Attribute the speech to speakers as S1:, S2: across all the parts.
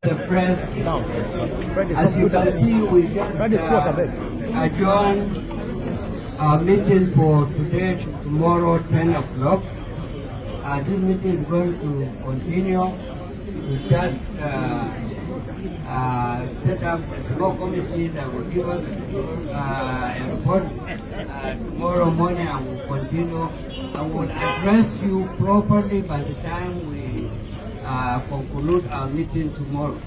S1: The press, as you can see, we just adjourned our meeting for today to tomorrow, 10 o'clock. This meeting is going to continue. We just set up a small committee that will give us a report tomorrow morning, and we'll continue and we'll address you properly by the time we conclude our meeting tomorrow.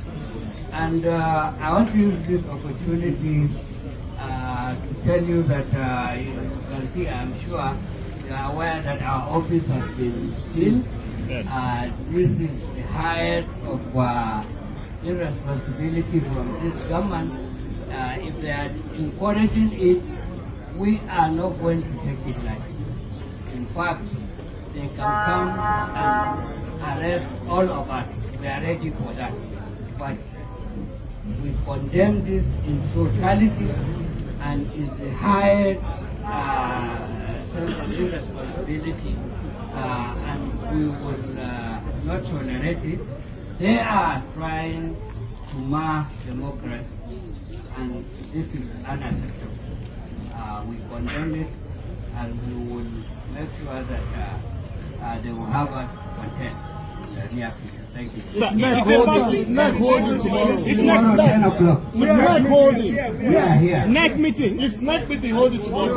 S1: And I want to use this opportunity to tell you that you can see, I'm sure you are aware that our office has been sealed. Yes. This is the highest of irresponsibility from this government. If they are encouraging it, we are not going to take it lightly. In fact, they can come and arrest all of us. We are ready for that. But we condemn this in totality, and it's the highest sense of irresponsibility, and we will not tolerate it. They are trying to mar democracy, and this is unacceptable. We condemn it, and we will make sure that they will have us content in the near future. Thank you.
S2: It's not holding tomorrow. It's not
S1: 10 o'clock.
S2: We are not holding.
S1: We are here.
S2: Next meeting. It's next meeting holding tomorrow.